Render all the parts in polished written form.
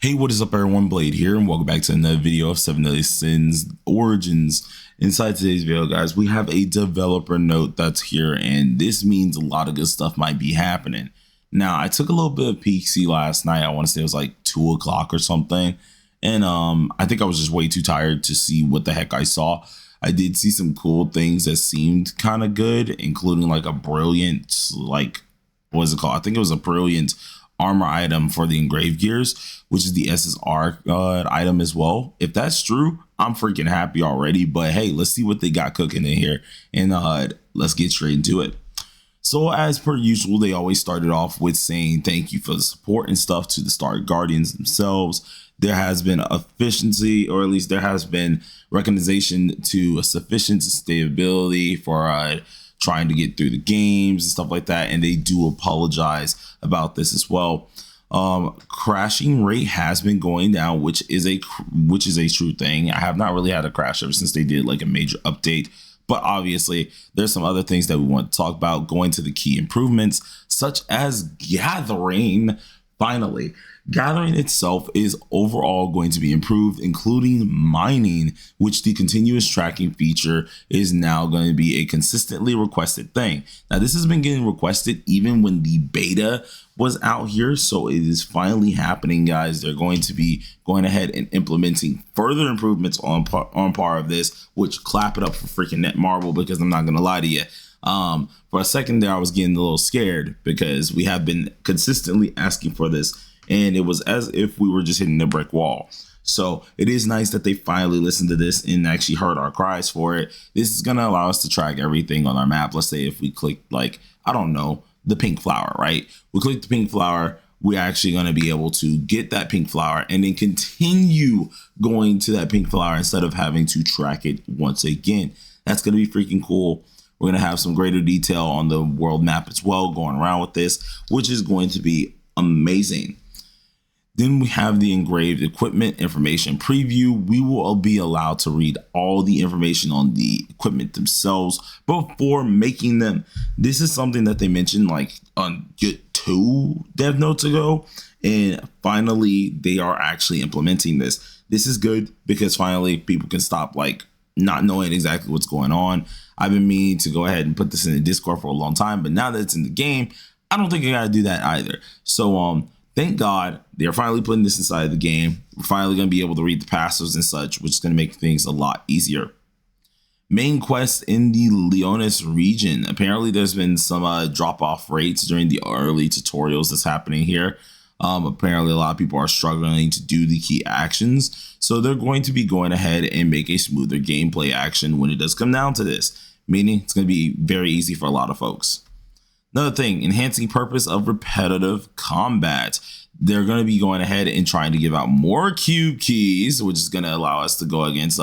Hey, what is up everyone, Blade here, and welcome back to another video of 7 Deadly Sins Origins. Inside today's video, guys, we have a developer note that's here, and this means a lot of good stuff might be happening. Now, I took a little bit of peek-see last night. I want to say it was like 2 o'clock or something, and I think I was just way too tired to see what the heck I saw. I did see some cool things that seemed kind of good, including like a brilliant, what is it called? I think it was a brilliant armor item for the engraved gears, which is the Ssr item as well. If that's true, I'm freaking happy already. But hey, let's see what they got cooking in here, and let's get straight into it. So as per usual, they always started off with saying thank you for the support and stuff to the Star Guardians themselves. There has been efficiency, or at least there has been recognition to a sufficient stability for trying to get through the games and stuff like that, and they do apologize about this as well. Crashing rate has been going down, which is a true thing. I have not really had a crash ever since they did like a major update, but obviously there's some other things that we want to talk about, going to the key improvements such as gathering. Finally, gathering itself is overall going to be improved, including mining, which the continuous tracking feature is now going to be a consistently requested thing. Now, this has been getting requested even when the beta was out here, so it is finally happening, guys. They're going to be going ahead and implementing further improvements on par of this, which clap it up for freaking Netmarble, because I'm not going to lie to you. For a second there, I was getting a little scared because we have been consistently asking for this, and it was as if we were just hitting a brick wall. So it is nice that they finally listened to this and actually heard our cries for it. This is going to allow us to track everything on our map. Let's say if we click, like, I don't know, the pink flower, right? We click the pink flower, we're actually going to be able to get that pink flower and then continue going to that pink flower instead of having to track it once again. That's going to be freaking cool. We're going to have some greater detail on the world map as well going around with this, which is going to be amazing. Then we have the engraved equipment information preview. We will be allowed to read all the information on the equipment themselves before making them. This is something that they mentioned like on 2 dev notes ago, and finally they are actually implementing this. This is good because finally people can stop like not knowing exactly what's going on. I've been meaning to go ahead and put this in the Discord for a long time, but now that it's in the game, I don't think I gotta do that either. So thank God they're finally putting this inside of the game. We're finally gonna be able to read the passives and such, which is gonna make things a lot easier. Main quest in the Leonis region. Apparently there's been some drop-off rates during the early tutorials that's happening here. Apparently a lot of people are struggling to do the key actions, so they're going to be going ahead and make a smoother gameplay action when it does come down to this, meaning it's going to be very easy for a lot of folks. Another thing, enhancing purpose of repetitive combat. They're going to be going ahead and trying to give out more cube keys, which is going to allow us to go against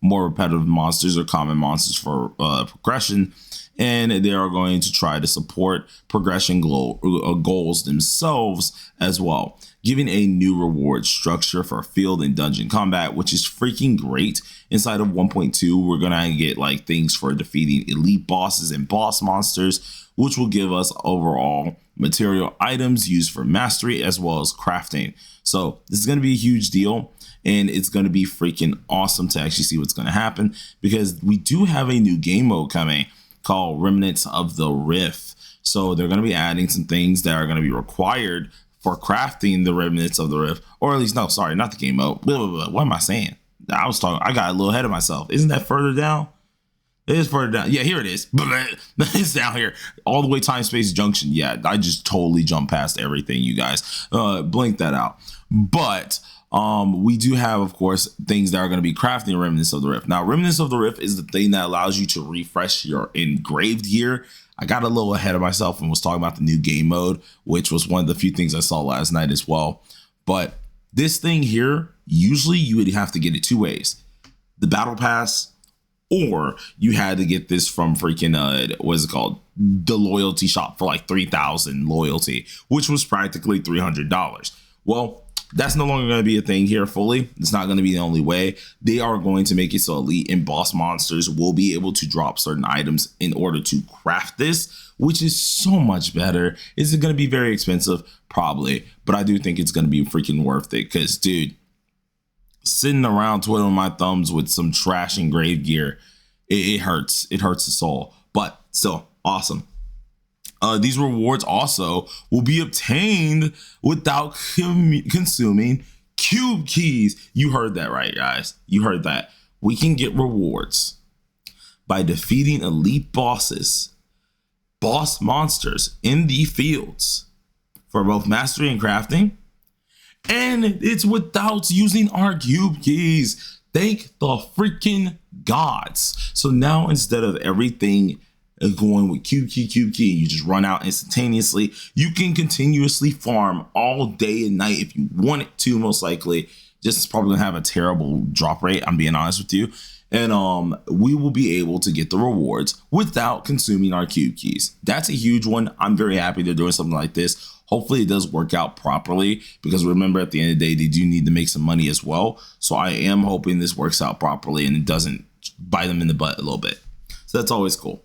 more repetitive monsters or common monsters for progression. And they are going to try to support progression goals themselves as well, giving a new reward structure for field and dungeon combat, which is freaking great. Inside of 1.2, we're gonna get like things for defeating elite bosses and boss monsters, which will give us overall material items used for mastery as well as crafting. So this is gonna be a huge deal, and it's gonna be freaking awesome to actually see what's gonna happen, because we do have a new game mode coming called Remnants of the Rift. So they're going to be adding some things that are going to be required for crafting the Remnants of the Rift, or at least, no, sorry, not the game mode. What am I saying? I got a little ahead of myself. Isn't that further down? It is further down. Yeah, here it is. It's down here. All the way time space junction. Yeah, I just totally jumped past everything, you guys. Blink that out. But we do have, of course, things that are going to be crafting Remnants of the Rift. Now, Remnants of the Rift is the thing that allows you to refresh your engraved gear. I got a little ahead of myself and was talking about the new game mode, which was one of the few things I saw last night as well. But this thing here, usually you would have to get it 2 ways: the battle pass, or you had to get this from freaking what is it called, the loyalty shop for like 3,000 loyalty, which was practically $300. Well, That's no longer going to be a thing here fully. It's not going to be the only way. They are going to make it so elite and boss monsters will be able to drop certain items in order to craft this, which is so much better. Is it going to be very expensive? Probably, but I do think it's going to be freaking worth it because, dude, sitting around twiddling my thumbs with some trash engraved gear, it hurts. It hurts the soul, but still awesome. These rewards also will be obtained without consuming cube keys. You heard that right, guys. You heard that. We can get rewards by defeating elite bosses, boss monsters in the fields for both mastery and crafting. And it's without using our cube keys. Thank the freaking gods. So now instead of everything going with cube key, you just run out instantaneously. You can continuously farm all day and night if you want it to, most likely. Just it's probably gonna have a terrible drop rate, I'm being honest with you. And we will be able to get the rewards without consuming our cube keys. That's a huge one. I'm very happy they're doing something like this. Hopefully it does work out properly, because remember, at the end of the day, they do need to make some money as well. So I am hoping this works out properly and it doesn't bite them in the butt a little bit. So that's always cool.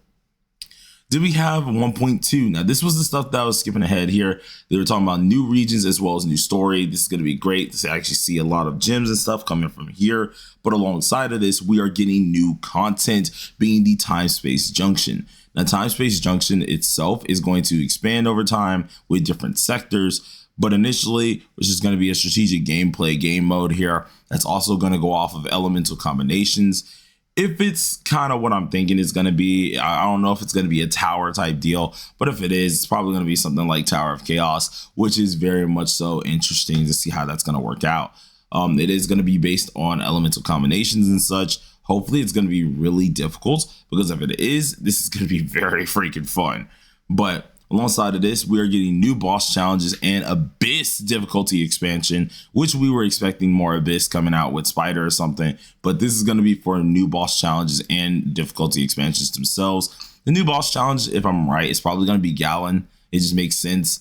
Did we have 1.2? Now, this was the stuff that I was skipping ahead here. They were talking about new regions as well as new story. This is going to be great to actually see a lot of gems and stuff coming from here. But alongside of this, we are getting new content, being the time-space junction. Now, time-space junction itself is going to expand over time with different sectors. But initially, it's just going to be a strategic gameplay game mode here. That's also going to go off of elemental combinations. If it's kind of what I'm thinking it's going to be, I don't know if it's going to be a tower type deal, but if it is, it's probably going to be something like Tower of Chaos, which is very much so interesting to see how that's going to work out. It is going to be based on elemental combinations and such. Hopefully it's going to be really difficult, because if it is, this is going to be very freaking fun. But alongside of this, we are getting new boss challenges and Abyss difficulty expansion, which we were expecting more Abyss coming out with Spider or something. But this is going to be for new boss challenges and difficulty expansions themselves. The new boss challenge, if I'm right, is probably going to be Gallon. It just makes sense.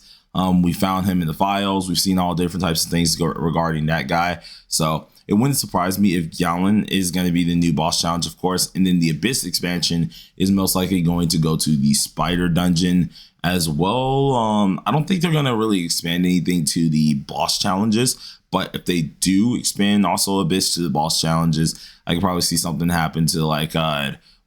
We found him in the files. We've seen all different types of things regarding that guy. So it wouldn't surprise me if Gallon is going to be the new boss challenge, of course. And then the Abyss expansion is most likely going to go to the Spider dungeon as well. I don't think they're going to really expand anything to the boss challenges, but if they do expand also Abyss to the boss challenges, I could probably see something happen to like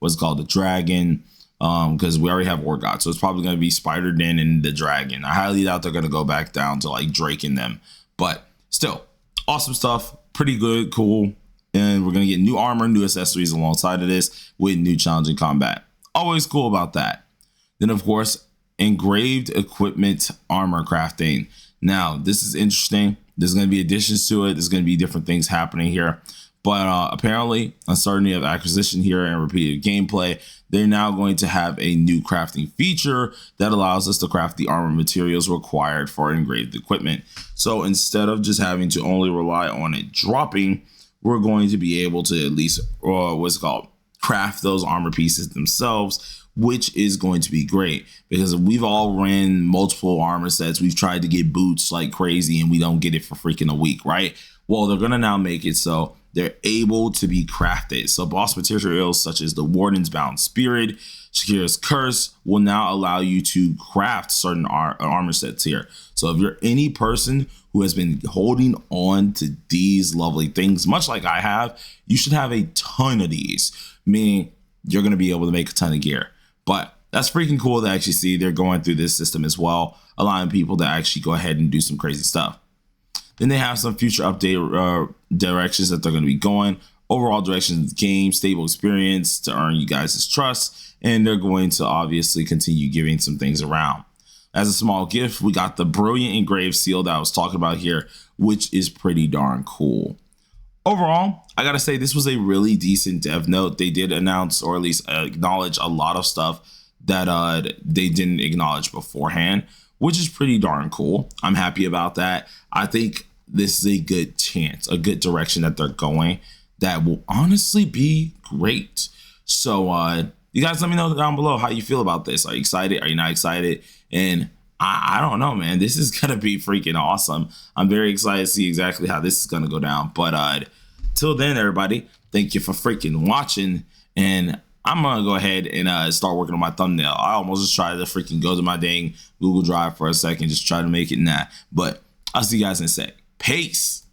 what's called the dragon, because we already have War God, so it's probably going to be Spider Den and the dragon. I highly doubt they're going to go back down to like Drake and them, but still awesome stuff, pretty good, cool. And we're going to get new armor, new accessories alongside of this with new challenging combat. Always cool about that. Then of course, engraved equipment armor crafting. Now this is interesting. There's going to be additions to it. There's going to be different things happening here, but apparently uncertainty of acquisition here and repeated gameplay, they're now going to have a new crafting feature that allows us to craft the armor materials required for engraved equipment. So instead of just having to only rely on it dropping, we're going to be able to at least craft those armor pieces themselves, which is going to be great, because we've all ran multiple armor sets. We've tried to get boots like crazy and we don't get it for freaking a week, right? Well, they're going to now make it so they're able to be crafted. So boss materials such as the Warden's Bound Spirit, Shakira's Curse will now allow you to craft certain armor sets here. So if you're any person who has been holding on to these lovely things, much like I have, you should have a ton of these, meaning you're going to be able to make a ton of gear. But that's freaking cool to actually see they're going through this system as well, allowing people to actually go ahead and do some crazy stuff. Then they have some future update directions that they're going to be going. Overall directions of the game, stable experience to earn you guys' trust, and they're going to obviously continue giving some things around. As a small gift, we got the brilliant engraved seal that I was talking about here, which is pretty darn cool. Overall, I gotta say this was a really decent dev note. They did announce, or at least acknowledge, a lot of stuff that they didn't acknowledge beforehand, which is pretty darn cool. I'm happy about that. I think this is a good chance, a good direction that they're going that will honestly be great. So you guys let me know down below how you feel about this. Are you excited? Are you not excited? And I don't know, man. This is gonna be freaking awesome. I'm very excited to see exactly how this is gonna go down. But till then, everybody, thank you for freaking watching, and I'm gonna go ahead and start working on my thumbnail. I almost just tried to freaking go to my dang Google Drive for a second, just try to make it but I'll see you guys in a sec. Peace.